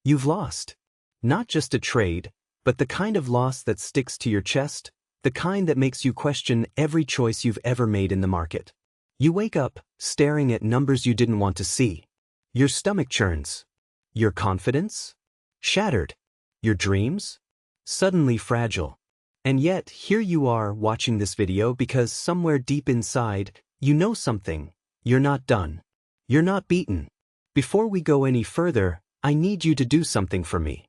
You've lost. Not just a trade, but the kind of loss that sticks to your chest, the kind that makes you question every choice you've ever made in the market. You wake up, staring at numbers you didn't want to see. Your stomach churns. Your confidence? Shattered. Your dreams? Suddenly fragile. And yet, here you are watching this video because somewhere deep inside, you know something. You're not done. You're not beaten. Before we go any further, I need you to do something for me.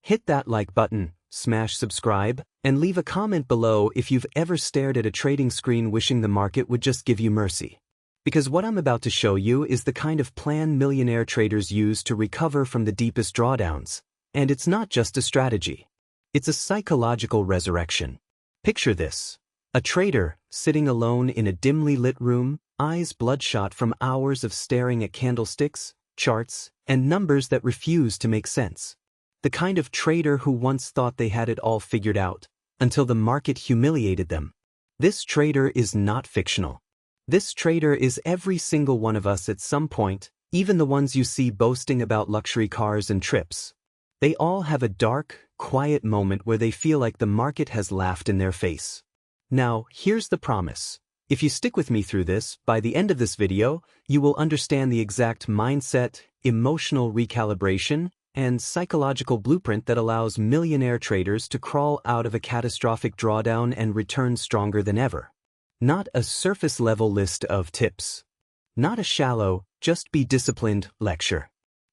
Hit that like button, smash subscribe, and leave a comment below if you've ever stared at a trading screen wishing the market would just give you mercy. Because what I'm about to show you is the kind of plan millionaire traders use to recover from the deepest drawdowns. And it's not just a strategy. It's a psychological resurrection. Picture this. A trader, sitting alone in a dimly lit room, eyes bloodshot from hours of staring at candlesticks, charts, and numbers that refuse to make sense. The kind of trader who once thought they had it all figured out, until the market humiliated them. This trader is not fictional. This trader is every single one of us at some point, even the ones you see boasting about luxury cars and trips. They all have a dark, quiet moment where they feel like the market has laughed in their face. Now, here's the promise. If you stick with me through this, by the end of this video, you will understand the exact mindset, emotional recalibration, and psychological blueprint that allows millionaire traders to crawl out of a catastrophic drawdown and return stronger than ever. Not a surface-level list of tips. Not a shallow, just be disciplined lecture.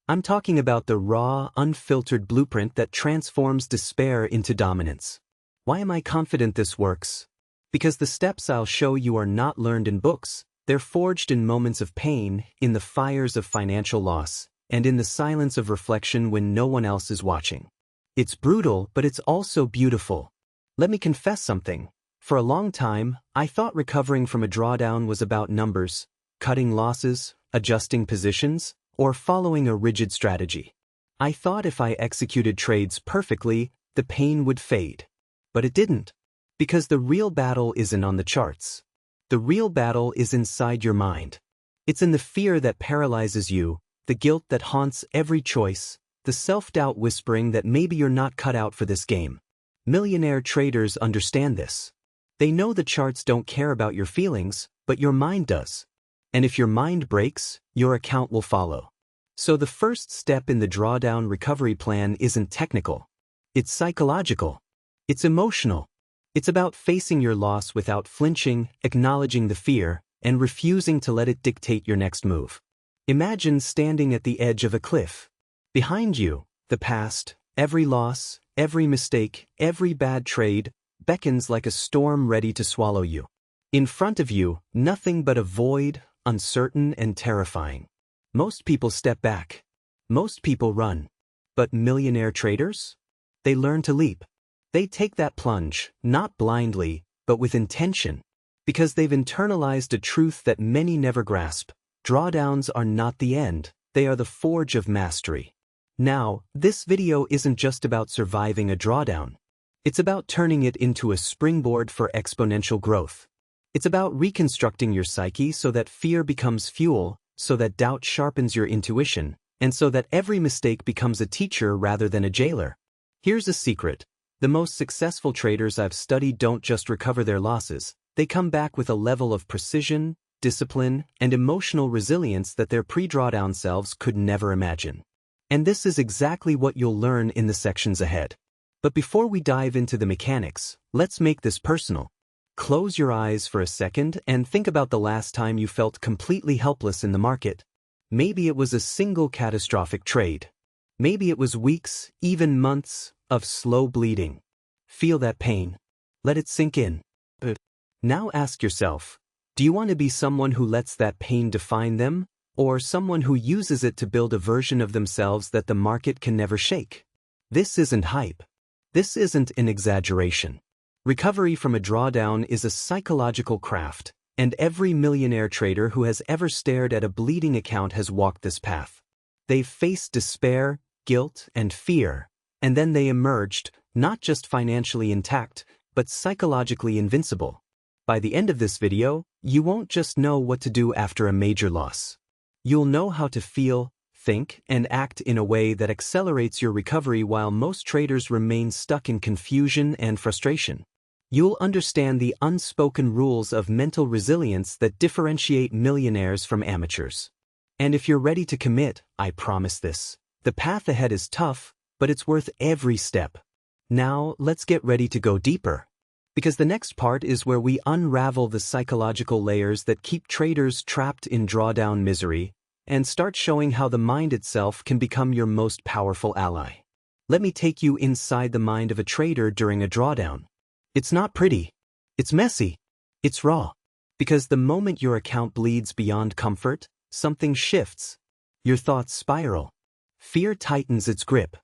I'm talking about the raw, unfiltered blueprint that transforms despair into dominance. Why am I confident this works? Because the steps I'll show you are not learned in books. They're forged in moments of pain, in the fires of financial loss, and in the silence of reflection when no one else is watching. It's brutal, but it's also beautiful. Let me confess something. For a long time, I thought recovering from a drawdown was about numbers, cutting losses, adjusting positions, or following a rigid strategy. I thought if I executed trades perfectly, the pain would fade. But it didn't. Because the real battle isn't on the charts. The real battle is inside your mind. It's in the fear that paralyzes you, the guilt that haunts every choice, the self-doubt whispering that maybe you're not cut out for this game. Millionaire traders understand this. They know the charts don't care about your feelings, but your mind does. And if your mind breaks, your account will follow. So the first step in the drawdown recovery plan isn't technical. It's psychological. It's emotional. It's about facing your loss without flinching, acknowledging the fear, and refusing to let it dictate your next move. Imagine standing at the edge of a cliff. Behind you, the past, every loss, every mistake, every bad trade, beckons like a storm ready to swallow you. In front of you, nothing but a void, uncertain and terrifying. Most people step back. Most people run. But millionaire traders? They learn to leap. They take that plunge, not blindly, but with intention. Because they've internalized a truth that many never grasp. Drawdowns are not the end, they are the forge of mastery. Now, this video isn't just about surviving a drawdown. It's about turning it into a springboard for exponential growth. It's about reconstructing your psyche so that fear becomes fuel, so that doubt sharpens your intuition, and so that every mistake becomes a teacher rather than a jailer. Here's a secret. The most successful traders I've studied don't just recover their losses, they come back with a level of precision, discipline, and emotional resilience that their pre-drawdown selves could never imagine. And this is exactly what you'll learn in the sections ahead. But before we dive into the mechanics, let's make this personal. Close your eyes for a second and think about the last time you felt completely helpless in the market. Maybe it was a single catastrophic trade. Maybe it was weeks, even months, of slow bleeding. Feel that pain. Let it sink in. Now ask yourself, do you want to be someone who lets that pain define them, or someone who uses it to build a version of themselves that the market can never shake? This isn't hype. This isn't an exaggeration. Recovery from a drawdown is a psychological craft, and every millionaire trader who has ever stared at a bleeding account has walked this path. They've faced despair, guilt, and fear, and then they emerged, not just financially intact, but psychologically invincible. By the end of this video, you won't just know what to do after a major loss. You'll know how to feel, think, and act in a way that accelerates your recovery while most traders remain stuck in confusion and frustration. You'll understand the unspoken rules of mental resilience that differentiate millionaires from amateurs. And if you're ready to commit, I promise this. The path ahead is tough, but it's worth every step. Now, let's get ready to go deeper. Because the next part is where we unravel the psychological layers that keep traders trapped in drawdown misery and start showing how the mind itself can become your most powerful ally. Let me take you inside the mind of a trader during a drawdown. It's not pretty. It's messy. It's raw. Because the moment your account bleeds beyond comfort, something shifts. Your thoughts spiral. Fear tightens its grip.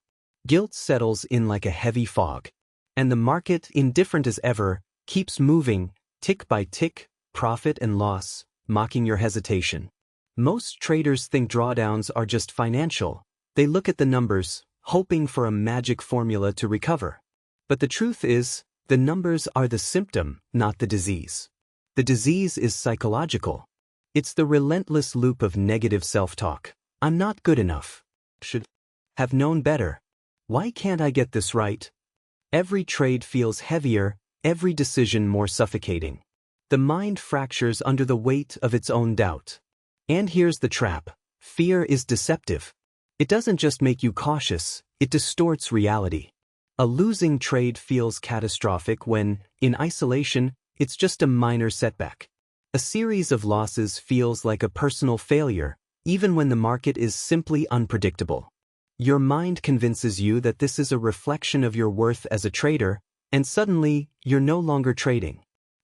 Guilt settles in like a heavy fog. And the market, indifferent as ever, keeps moving, tick by tick, profit and loss, mocking your hesitation. Most traders think drawdowns are just financial. They look at the numbers, hoping for a magic formula to recover. But the truth is, the numbers are the symptom, not the disease. The disease is psychological. It's the relentless loop of negative self-talk. I'm not good enough. Should have known better. Why can't I get this right? Every trade feels heavier, every decision more suffocating. The mind fractures under the weight of its own doubt. And here's the trap. Fear is deceptive. It doesn't just make you cautious, it distorts reality. A losing trade feels catastrophic when, in isolation, it's just a minor setback. A series of losses feels like a personal failure, even when the market is simply unpredictable. Your mind convinces you that this is a reflection of your worth as a trader, and suddenly, you're no longer trading.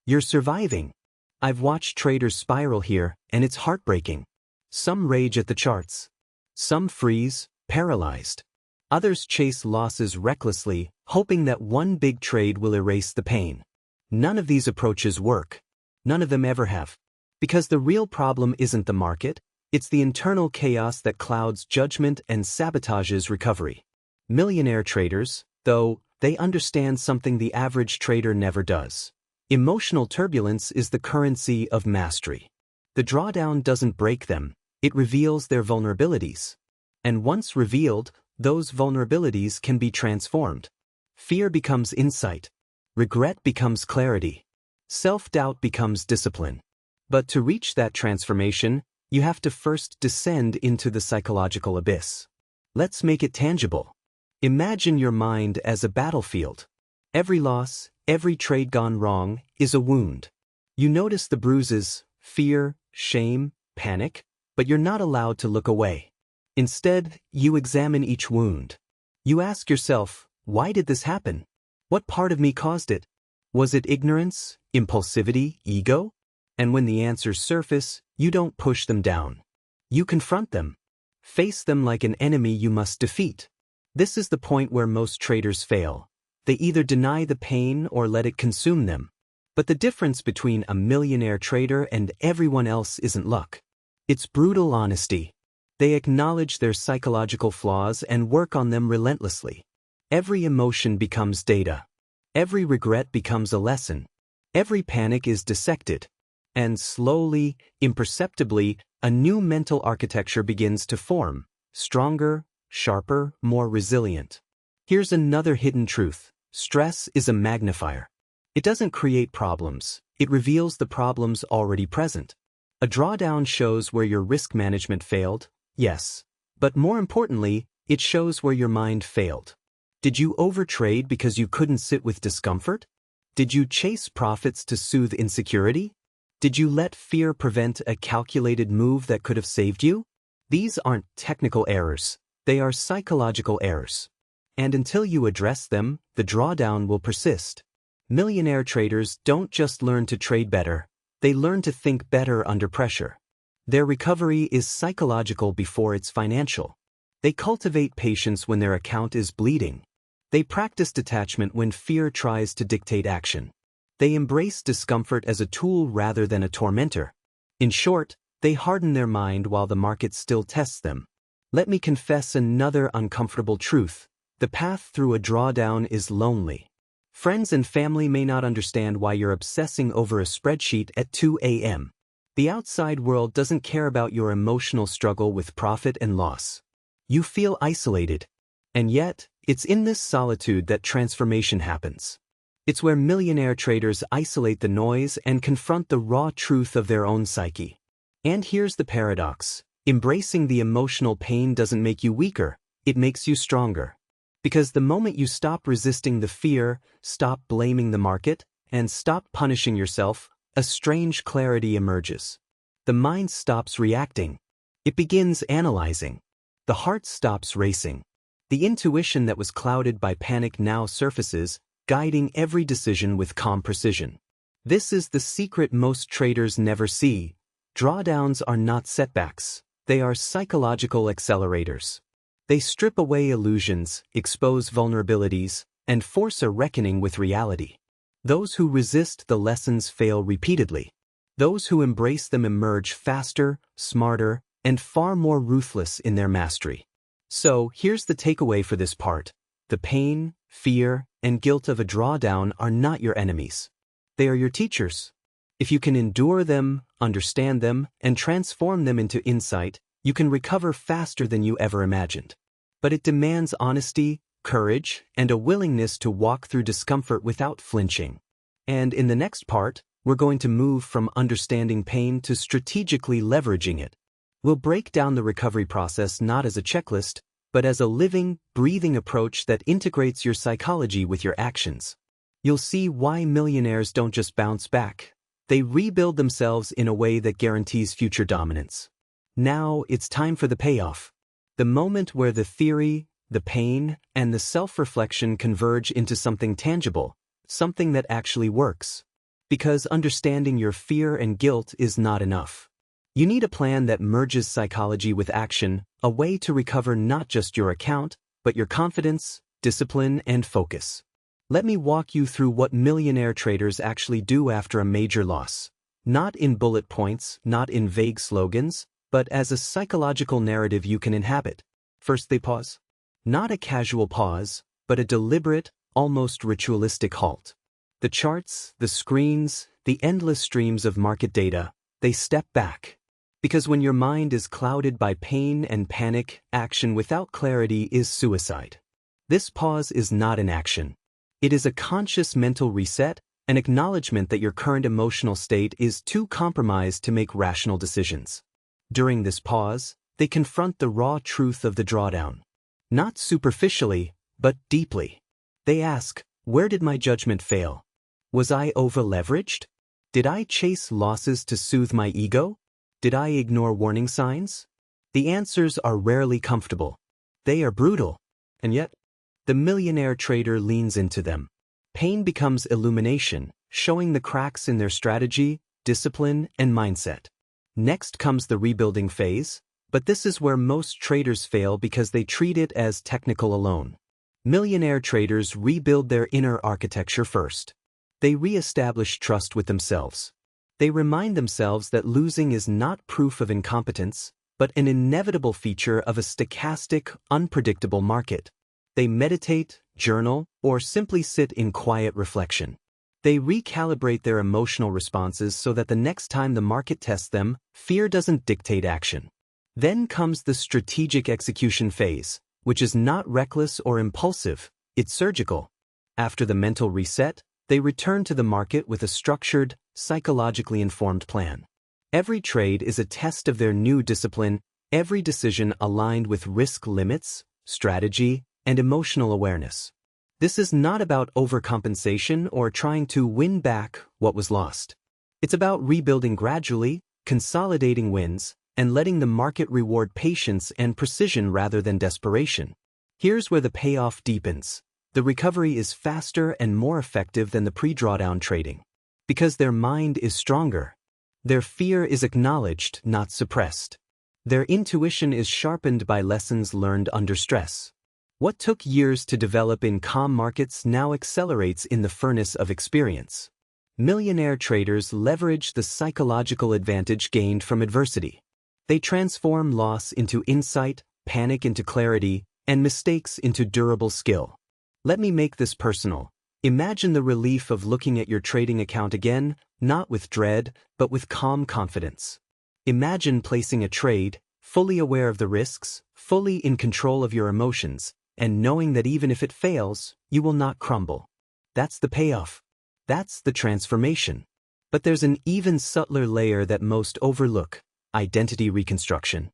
You're surviving. I've watched traders spiral here, and it's heartbreaking. Some rage at the charts. Some freeze, paralyzed. Others chase losses recklessly, hoping that one big trade will erase the pain. None of these approaches work. None of them ever have. Because the real problem isn't the market, it's the internal chaos that clouds judgment and sabotages recovery. Millionaire traders, though, they understand something the average trader never does. Emotional turbulence is the currency of mastery. The drawdown doesn't break them, it reveals their vulnerabilities. And once revealed, those vulnerabilities can be transformed. Fear becomes insight. Regret becomes clarity. Self-doubt becomes discipline. But to reach that transformation, you have to first descend into the psychological abyss. Let's make it tangible. Imagine your mind as a battlefield. Every loss, every trade gone wrong, is a wound. You notice the bruises, fear, shame, panic, but you're not allowed to look away. Instead, you examine each wound. You ask yourself, why did this happen? What part of me caused it? Was it ignorance, impulsivity, ego? And when the answers surface, you don't push them down. You confront them. Face them like an enemy you must defeat. This is the point where most traders fail. They either deny the pain or let it consume them. But the difference between a millionaire trader and everyone else isn't luck. It's brutal honesty. They acknowledge their psychological flaws and work on them relentlessly. Every emotion becomes data. Every regret becomes a lesson. Every panic is dissected. And slowly, imperceptibly, a new mental architecture begins to form, stronger, sharper, more resilient. Here's another hidden truth. Stress is a magnifier. It doesn't create problems, it reveals the problems already present. A drawdown shows where your risk management failed, yes. But more importantly, it shows where your mind failed. Did you overtrade because you couldn't sit with discomfort? Did you chase profits to soothe insecurity? Did you let fear prevent a calculated move that could have saved you? These aren't technical errors, they are psychological errors. And until you address them, the drawdown will persist. Millionaire traders don't just learn to trade better, they learn to think better under pressure. Their recovery is psychological before it's financial. They cultivate patience when their account is bleeding. They practice detachment when fear tries to dictate action. They embrace discomfort as a tool rather than a tormentor. In short, they harden their mind while the market still tests them. Let me confess another uncomfortable truth. The path through a drawdown is lonely. Friends and family may not understand why you're obsessing over a spreadsheet at 2 a.m. The outside world doesn't care about your emotional struggle with profit and loss. You feel isolated. And yet, it's in this solitude that transformation happens. It's where millionaire traders isolate the noise and confront the raw truth of their own psyche. And here's the paradox. Embracing the emotional pain doesn't make you weaker, it makes you stronger. Because the moment you stop resisting the fear, stop blaming the market, and stop punishing yourself, a strange clarity emerges. The mind stops reacting. It begins analyzing. The heart stops racing. The intuition that was clouded by panic now surfaces, guiding every decision with calm precision. This is the secret most traders never see. Drawdowns are not setbacks. They are psychological accelerators. They strip away illusions, expose vulnerabilities, and force a reckoning with reality. Those who resist the lessons fail repeatedly. Those who embrace them emerge faster, smarter, and far more ruthless in their mastery. So, here's the takeaway for this part. The pain, fear, and guilt of a drawdown are not your enemies. They are your teachers. If you can endure them, understand them, and transform them into insight, you can recover faster than you ever imagined. But it demands honesty, courage, and a willingness to walk through discomfort without flinching. And in the next part, we're going to move from understanding pain to strategically leveraging it. We'll break down the recovery process not as a checklist, but as a living, breathing approach that integrates your psychology with your actions. You'll see why millionaires don't just bounce back. They rebuild themselves in a way that guarantees future dominance. Now, it's time for the payoff. The moment where the theory, the pain, and the self-reflection converge into something tangible, something that actually works. Because understanding your fear and guilt is not enough. You need a plan that merges psychology with action, a way to recover not just your account, but your confidence, discipline, and focus. Let me walk you through what millionaire traders actually do after a major loss. Not in bullet points, not in vague slogans, but as a psychological narrative you can inhabit. First, they pause. Not a casual pause, but a deliberate, almost ritualistic halt. The charts, the screens, the endless streams of market data, they step back. Because when your mind is clouded by pain and panic, action without clarity is suicide. This pause is not an action. It is a conscious mental reset, an acknowledgement that your current emotional state is too compromised to make rational decisions. During this pause, they confront the raw truth of the drawdown. Not superficially, but deeply. They ask, where did my judgment fail? Was I over-leveraged? Did I chase losses to soothe my ego? Did I ignore warning signs? The answers are rarely comfortable. They are brutal. And yet, the millionaire trader leans into them. Pain becomes illumination, showing the cracks in their strategy, discipline, and mindset. Next comes the rebuilding phase, but this is where most traders fail because they treat it as technical alone. Millionaire traders rebuild their inner architecture first. They re-establish trust with themselves. They remind themselves that losing is not proof of incompetence, but an inevitable feature of a stochastic, unpredictable market. They meditate, journal, or simply sit in quiet reflection. They recalibrate their emotional responses so that the next time the market tests them, fear doesn't dictate action. Then comes the strategic execution phase, which is not reckless or impulsive, it's surgical. After the mental reset, they return to the market with a structured, psychologically informed plan. Every trade is a test of their new discipline, every decision aligned with risk limits, strategy, and emotional awareness. This is not about overcompensation or trying to win back what was lost. It's about rebuilding gradually, consolidating wins, and letting the market reward patience and precision rather than desperation. Here's where the payoff deepens. The recovery is faster and more effective than the pre-drawdown trading. Because their mind is stronger. Their fear is acknowledged, not suppressed. Their intuition is sharpened by lessons learned under stress. What took years to develop in calm markets now accelerates in the furnace of experience. Millionaire traders leverage the psychological advantage gained from adversity. They transform loss into insight, panic into clarity, and mistakes into durable skill. Let me make this personal. Imagine the relief of looking at your trading account again, not with dread, but with calm confidence. Imagine placing a trade, fully aware of the risks, fully in control of your emotions, and knowing that even if it fails, you will not crumble. That's the payoff. That's the transformation. But there's an even subtler layer that most overlook: identity reconstruction.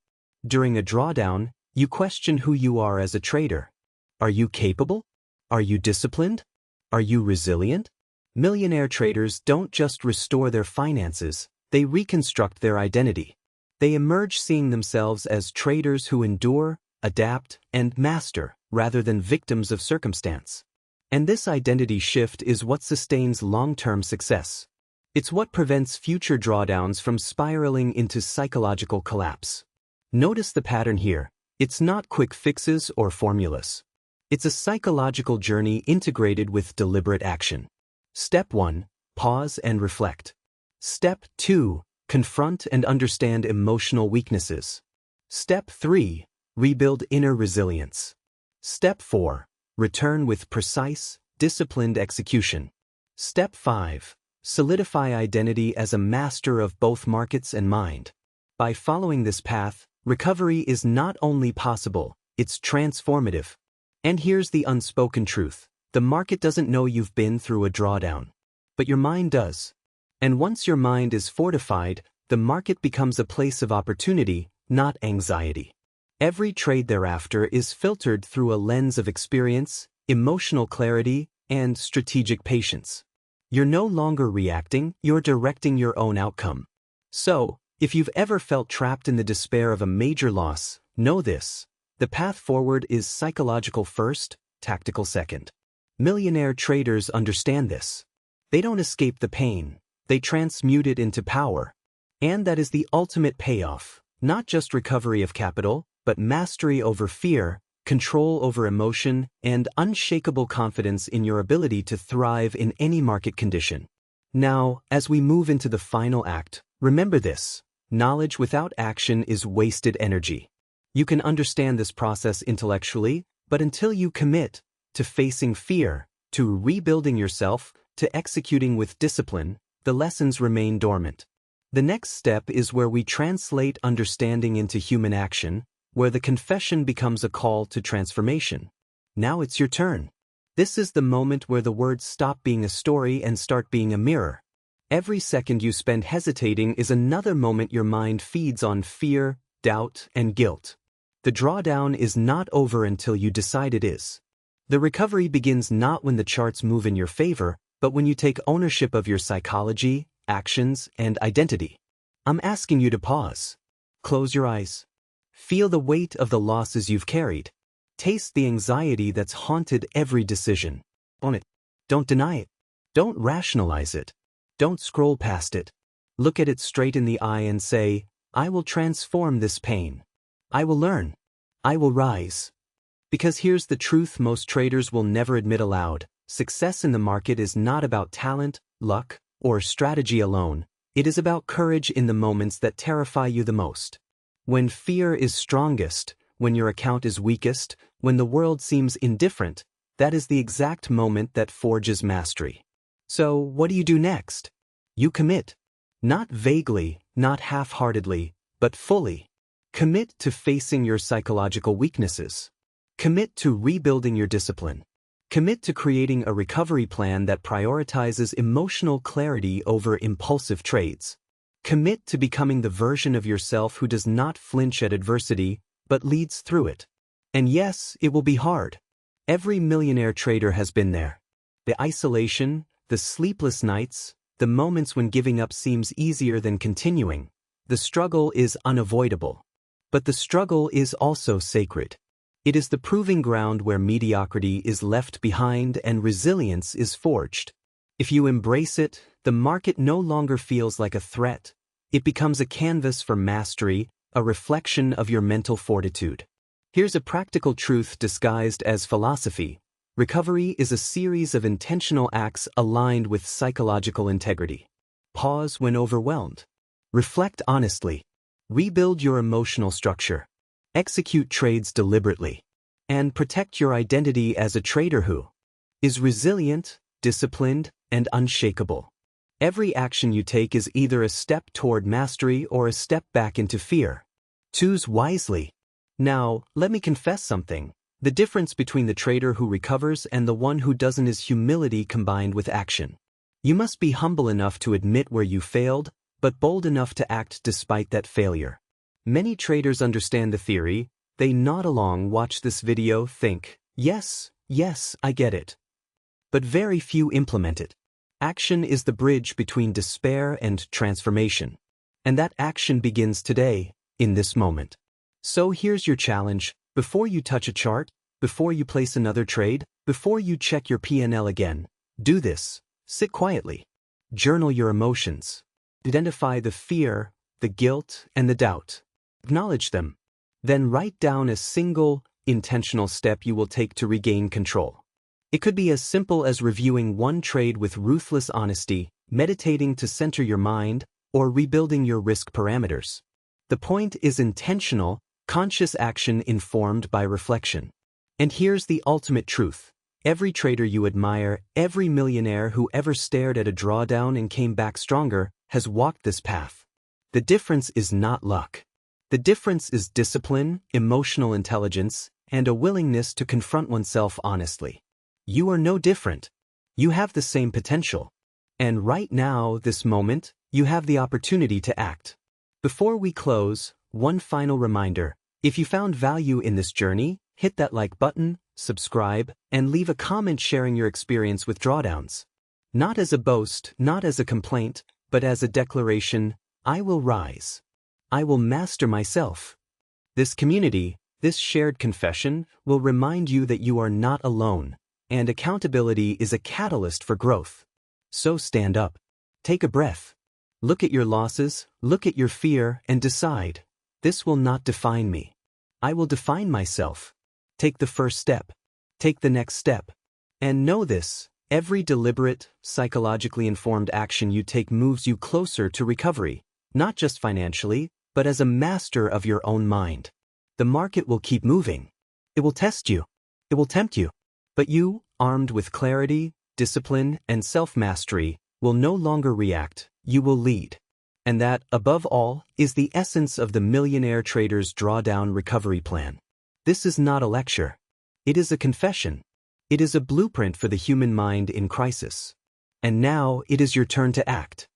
During a drawdown, you question who you are as a trader. Are you capable? Are you disciplined? Are you resilient? Millionaire traders don't just restore their finances, they reconstruct their identity. They emerge seeing themselves as traders who endure, adapt, and master, rather than victims of circumstance. And this identity shift is what sustains long-term success. It's what prevents future drawdowns from spiraling into psychological collapse. Notice the pattern here. It's not quick fixes or formulas. It's a psychological journey integrated with deliberate action. Step 1. Pause and reflect. Step 2. Confront and understand emotional weaknesses. Step 3. Rebuild inner resilience. Step 4. Return with precise, disciplined execution. Step 5. Solidify identity as a master of both markets and mind. By following this path, recovery is not only possible, it's transformative. And here's the unspoken truth. The market doesn't know you've been through a drawdown. But your mind does. And once your mind is fortified, the market becomes a place of opportunity, not anxiety. Every trade thereafter is filtered through a lens of experience, emotional clarity, and strategic patience. You're no longer reacting, you're directing your own outcome. So, if you've ever felt trapped in the despair of a major loss, know this: the path forward is psychological first, tactical second. Millionaire traders understand this. They don't escape the pain, they transmute it into power. And that is the ultimate payoff, not just recovery of capital, but mastery over fear, control over emotion, and unshakable confidence in your ability to thrive in any market condition. Now, as we move into the final act, remember this: knowledge without action is wasted energy. You can understand this process intellectually, but until you commit to facing fear, to rebuilding yourself, to executing with discipline, the lessons remain dormant. The next step is where we translate understanding into human action, where the confession becomes a call to transformation. Now it's your turn. This is the moment where the words stop being a story and start being a mirror. Every second you spend hesitating is another moment your mind feeds on fear, doubt, and guilt. The drawdown is not over until you decide it is. The recovery begins not when the charts move in your favor, but when you take ownership of your psychology, actions, and identity. I'm asking you to pause. Close your eyes. Feel the weight of the losses you've carried. Taste the anxiety that's haunted every decision. Own it. Don't deny it. Don't rationalize it. Don't scroll past it. Look at it straight in the eye and say, I will transform this pain. I will learn. I will rise. Because here's the truth most traders will never admit aloud: success in the market is not about talent, luck, or strategy alone. It is about courage in the moments that terrify you the most. When fear is strongest, when your account is weakest, when the world seems indifferent, that is the exact moment that forges mastery. So, what do you do next? You commit. Not vaguely, not half-heartedly, but fully. Commit to facing your psychological weaknesses. Commit to rebuilding your discipline. Commit to creating a recovery plan that prioritizes emotional clarity over impulsive trades. Commit to becoming the version of yourself who does not flinch at adversity, but leads through it. And yes, it will be hard. Every millionaire trader has been there. The isolation, the sleepless nights, the moments when giving up seems easier than continuing. The struggle is unavoidable. But the struggle is also sacred. It is the proving ground where mediocrity is left behind and resilience is forged. If you embrace it, the market no longer feels like a threat. It becomes a canvas for mastery, a reflection of your mental fortitude. Here's a practical truth disguised as philosophy. Recovery is a series of intentional acts aligned with psychological integrity. Pause when overwhelmed. Reflect honestly. Rebuild your emotional structure. Execute trades deliberately. And protect your identity as a trader who is resilient, disciplined, and unshakable. Every action you take is either a step toward mastery or a step back into fear. Choose wisely. Now, let me confess something. The difference between the trader who recovers and the one who doesn't is humility combined with action. You must be humble enough to admit where you failed, but bold enough to act despite that failure. Many traders understand the theory. They nod along, watch this video, think, yes, I get it. But very few implement it. Action is the bridge between despair and transformation. And that action begins today, in this moment. So here's your challenge. Before you touch a chart, before you place another trade, before you check your P&L again, do this. Sit quietly. Journal your emotions. Identify the fear, the guilt, and the doubt. Acknowledge them. Then write down a single, intentional step you will take to regain control. It could be as simple as reviewing one trade with ruthless honesty, meditating to center your mind, or rebuilding your risk parameters. The point is intentional, conscious action informed by reflection. And here's the ultimate truth. Every trader you admire, every millionaire who ever stared at a drawdown and came back stronger, has walked this path. The difference is not luck. The difference is discipline, emotional intelligence, and a willingness to confront oneself honestly. You are no different. You have the same potential. And right now, this moment, you have the opportunity to act. Before we close, one final reminder. If you found value in this journey, hit that like button, subscribe, and leave a comment sharing your experience with drawdowns. Not as a boast, not as a complaint, but as a declaration, I will rise. I will master myself. This community, this shared confession, will remind you that you are not alone, and accountability is a catalyst for growth. So stand up. Take a breath. Look at your losses, look at your fear, and decide, this will not define me. I will define myself. Take the first step. Take the next step. And know this, every deliberate, psychologically informed action you take moves you closer to recovery, not just financially, but as a master of your own mind. The market will keep moving. It will test you. It will tempt you. But you, armed with clarity, discipline, and self-mastery, will no longer react, you will lead. And that, above all, is the essence of the Millionaire Trader's Drawdown Recovery Plan. This is not a lecture. It is a confession. It is a blueprint for the human mind in crisis. And now it is your turn to act.